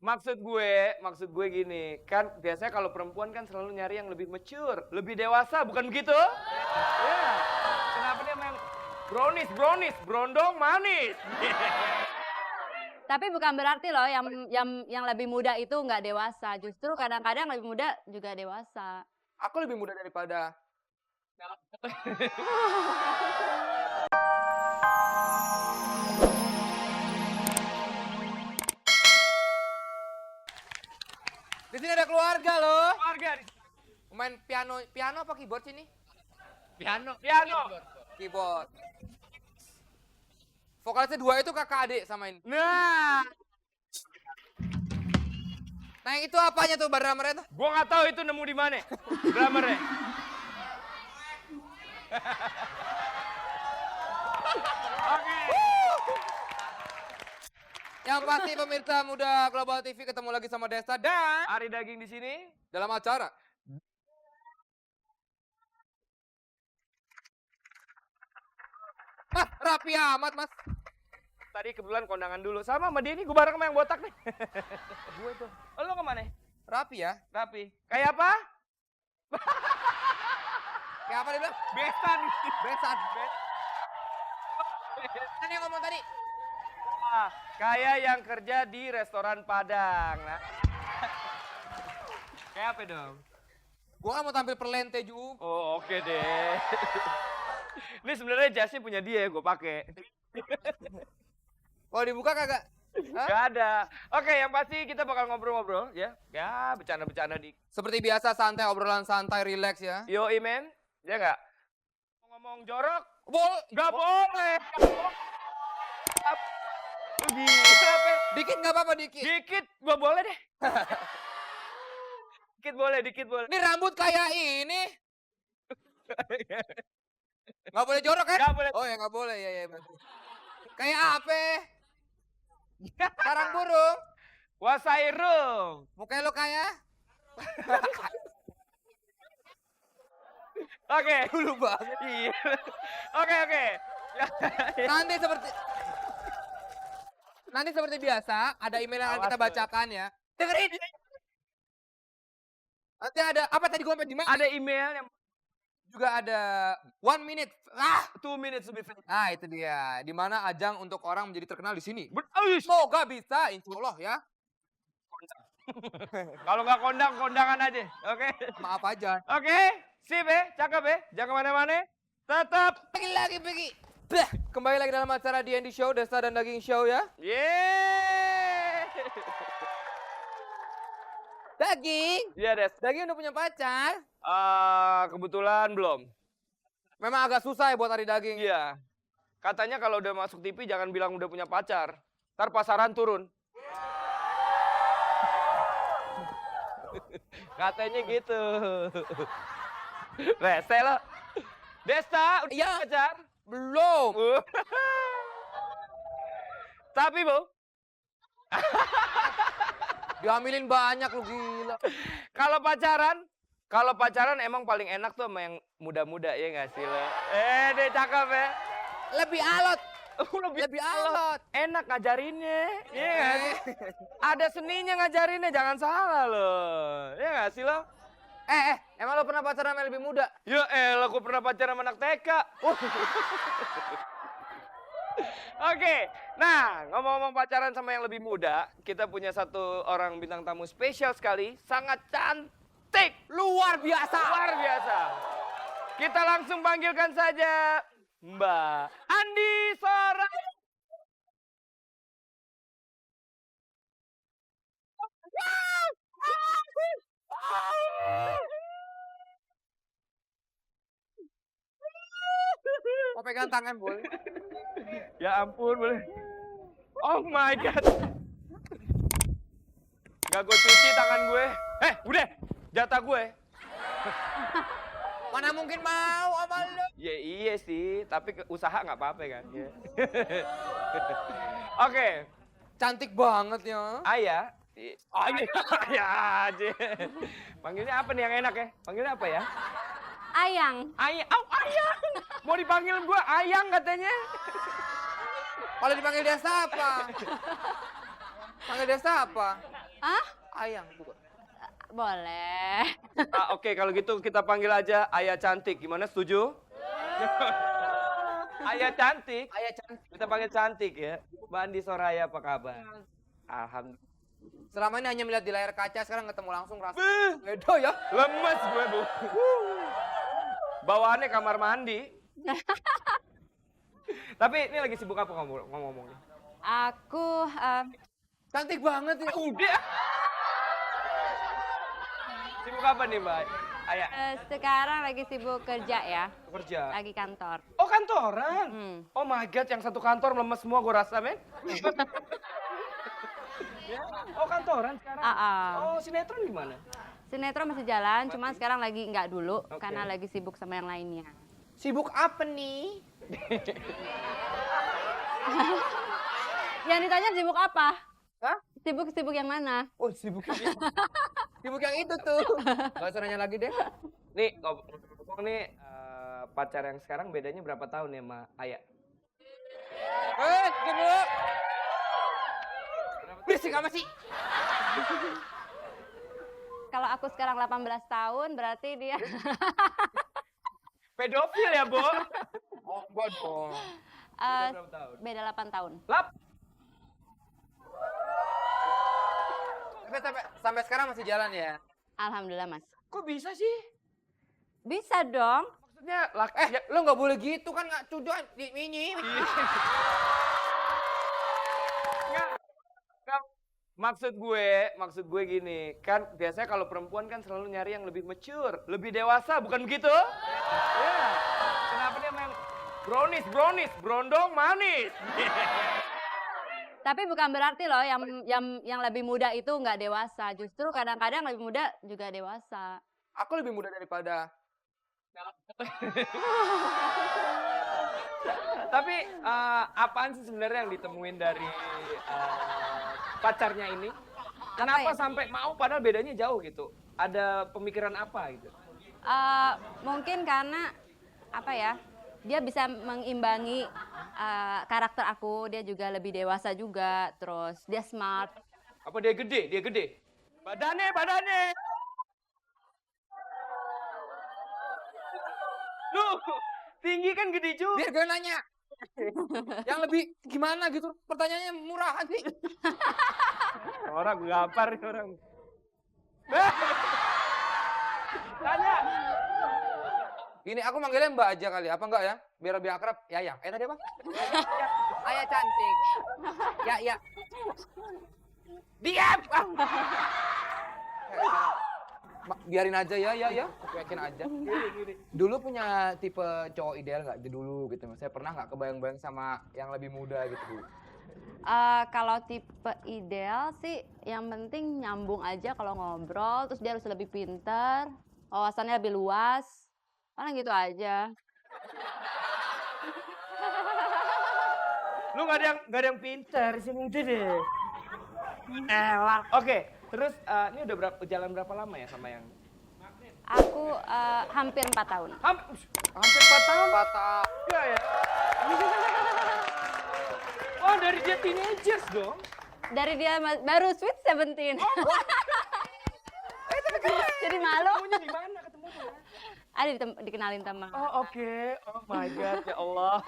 Maksud gue gini, kan biasanya kalau perempuan kan selalu nyari yang lebih mature, lebih dewasa, bukan begitu? Ya. Kenapa dia main brondong manis? Tapi bukan berarti loh yang lebih muda itu nggak dewasa. Justru kadang-kadang lebih muda juga dewasa. Aku lebih muda daripada. Di sini ada keluarga loh. Keluarga di Main piano apa keyboard sini? piano. Keyboard. Vokalisnya 2 itu kakak adik sama ini. Nah, Nah yang itu apanya tuh drummernya tuh? gua nggak tahu itu nemu di mana. Drummernya. Yang pasti pemirsa muda Global TV ketemu lagi sama Desta dan Ari Daging di sini. dalam acara. Mas, rapi amat mas. Tadi kebetulan kondangan dulu. Sama dia ini gue bareng sama yang botak nih. Gue tuh. Oh, lo kemana? Rapi ya? Rapi. Kayak apa? Kayak apa dia bilang? Besan. Besan. Kan yang ngomong tadi? Kayak yang kerja di restoran Padang. Nah. Kayak apa dong? Gua kan mau tampil perlente juga. Oh, oke deh. Ini sebenarnya jasnya punya dia, gue pakai. Kalau dibuka kagak? Hah? Gak ada. Oke, yang pasti kita bakal ngobrol-ngobrol ya. Ya, bercanda-bercanda di. Seperti biasa santai, obrolan santai, relax ya. Yo, Imen. Ya nggak? Ngomong jorok? Nggak Boleh. Lu gila, Pe. Dikit nggak apa-apa dikit. Dikit, gua boleh deh. Dikit boleh. Ini rambut kayak ini. Nggak boleh jorok kan? Nggak boleh. Oh ya nggak boleh ya. Kayak apa? Sarang burung. Wasairung. Mukanya lo kayak? Oke. Dulu banget. Iya. Oke. Nanti seperti biasa ada email yang akan kita Awas, bacakan ya. Dengerin. Nanti ada apa tadi gue di mana? Ada email yang Juga ada 1 minute. 2 minutes to be finished. Nah itu dia. Di mana ajang untuk orang menjadi terkenal di sini. Uish. Semoga bisa, insya Allah ya. Kalau nggak kondangan aja. Oke. Maaf aja. Oke. Sip ya, cakep ya. Jangan kemana-mana. Tetap. Pergi. Bah, kembali lagi dalam acara D&D Show, Desta dan Daging Show ya. Yeay. Daging. Iya, Des. Daging udah punya pacar. Kebetulan belum. Memang agak susah ya buat hari daging. Iya. Katanya kalau udah masuk TV jangan bilang udah punya pacar. Ntar pasaran turun. Katanya gitu. Rese lo. Desta, udah Iya. punya pacar? Belum. Tapi, Bu, Dihamilin banyak lu gila. kalau pacaran emang paling enak tuh sama yang muda-muda, ya nggak sih lo? Deh cakep ya. Lebih alot. Lebih alot. Enak ngajarinnya, iya nggak sih? Ada seninya ngajarinnya, jangan salah lo. Iya nggak sih lo? Emang lo pernah pacaran sama yang lebih muda? Ya elah, aku pernah pacaran sama anak TK. Oke, nah ngomong-ngomong pacaran sama yang lebih muda, kita punya satu orang bintang tamu spesial sekali, sangat cantik. Luar biasa. Luar biasa. Kita langsung panggilkan saja Mbak Andi Sora. Mau pegang tangan boleh? Ya ampun, boleh. Oh my God. Gak gue cuci tangan gue. Udah, jatah gue. Mana mungkin mau sama lo? Ya iya sih, tapi usaha nggak apa-apa kan. Ya. Oke, Cantik banget ya. Ayah. Ayah aja. Panggilnya apa nih yang enak ya? Panggilnya apa ya? Ayang. Ayang. Mau dipanggil gue Ayang katanya. Kalau dipanggil Desta apa? Panggil Desta apa? Ah, Ayang juga. boleh. Oke, kalau gitu kita panggil aja Ayah Cantik. Gimana, setuju? Ayah Cantik. Ayah cantik. Kita panggil Cantik ya. Mbak Andi Soraya, apa kabar? Alhamdulillah. Selama ini hanya melihat di layar kaca, sekarang ketemu langsung rasa Beuh, beda ya. lemes gue, Bu. Bawaannya kamar mandi. Tapi ini lagi sibuk apa ngomong-ngomongnya? Aku Cantik banget ya. Udah. Sibuk apa nih, Mbak? Ayah, sekarang lagi sibuk kerja ya, kerja. lagi kantor. Oh, kantoran? Oh my God, yang satu kantor lemes semua gue rasa, men. Ya. Oh, kantoran sekarang? Oh, sinetron gimana? Sinetron masih jalan, cuman sekarang lagi nggak dulu karena lagi sibuk sama yang lainnya. Sibuk apa nih? Yang ditanya sibuk apa? Hah? Sibuk yang mana? Oh, sibuk ini. Sibuk yang itu tuh. Gak usah nanya lagi deh. Nih, ngomong nih, pacar yang sekarang bedanya berapa tahun ya sama Ayah? Tunggu. Berisik amat sih. Kalau aku sekarang 18 tahun, berarti dia Pedofil ya, Bo? Oh, enggak dong. Berapa tahun? beda 8 tahun. Lap. Tapi sampai sekarang masih jalan ya? Alhamdulillah, Mas. Kok bisa sih? Bisa dong. Maksudnya, ya, Lo nggak boleh gitu kan, nggak cudoan di mini. Nggak. Maksud gue gini, kan biasanya kalau perempuan kan selalu nyari yang lebih mature, lebih dewasa, bukan begitu? Ya. Kenapa dia main brownies, brondong manis. Tapi bukan berarti loh yang lebih muda itu nggak dewasa. Justru kadang-kadang lebih muda juga dewasa. Aku lebih muda daripada. Tapi apaan sih sebenarnya yang ditemuin dari pacarnya ini? Kenapa ya? sampai mau padahal bedanya jauh gitu? Ada pemikiran apa gitu? Mungkin karena apa ya? Dia bisa mengimbangi karakter aku. Dia juga lebih dewasa juga. Terus dia smart. Apa dia gede? Dia gede. Badannya. Lu tinggi kan gede juga. Biar gue nanya. Yang lebih gimana gitu? Pertanyaannya murahan sih. Orang gampar nih orang. Tanya. Gini, aku manggilnya Mbak aja kali, apa enggak ya? Biar lebih akrab. Yayang. Tadi apa? Ayah cantik. Ya. Diam! Biarin aja ya. Cuekin aja. Dulu punya tipe cowok ideal nggak? Dulu gitu. Saya pernah nggak kebayang-bayang sama yang lebih muda gitu? Kalau tipe ideal sih, yang penting nyambung aja kalau ngobrol. Terus dia harus lebih pintar, wawasannya lebih luas. Paling gitu aja. Lu nggak ada yang pintar sini itu deh. Oke, terus ini udah jalan berapa lama ya sama yang? Aku hampir 4 tahun. Hampir 4 tahun. 4 tahun. Enggak ya? Oh, dari dia teenagers dong. Dari dia baru sweet 17. Jadi malu. Ketemunya di mana? Ketemunya? Ada dikenalin teman. Oh, oke. Oh my God, ya Allah.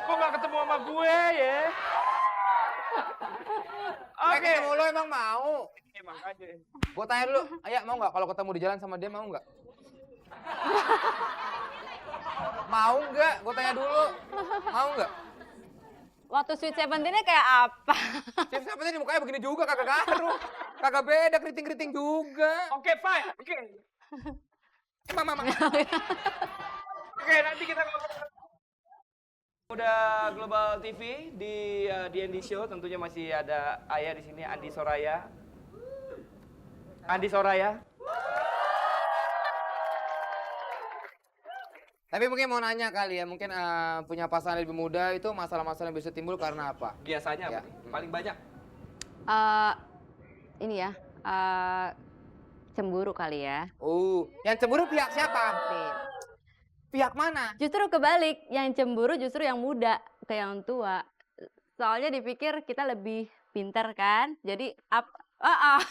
Kok nggak ketemu sama gue ya? Oke. Ketemu lo emang mau? Makanya. Gue tanya dulu, Ayah mau nggak kalau ketemu di jalan sama dia mau nggak? Mau nggak? Gue tanya dulu, mau nggak? Waktu sweet 17-nya kayak apa? Chef siapa tadi mukanya begini juga, kagak garu. Kagak beda, keriting-keriting juga. Oke, fine. Oke. Mama. Oke, nanti kita ngobrol. Udah Global TV di D&D Show, tentunya masih ada Ayah di sini, Andi Soraya. Tapi mungkin mau nanya kali ya, mungkin punya pasangan lebih muda itu masalah-masalah yang bisa timbul karena apa? Biasanya Ya. apa? Paling banyak. Ini ya, cemburu kali ya. Yang cemburu pihak siapa? Pihak mana? Justru kebalik, yang cemburu justru yang muda ke yang tua. Soalnya dipikir kita lebih pintar kan, jadi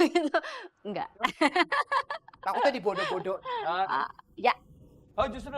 gitu. Enggak. Takutnya dibodoh-bodoh. Ya. Oh justru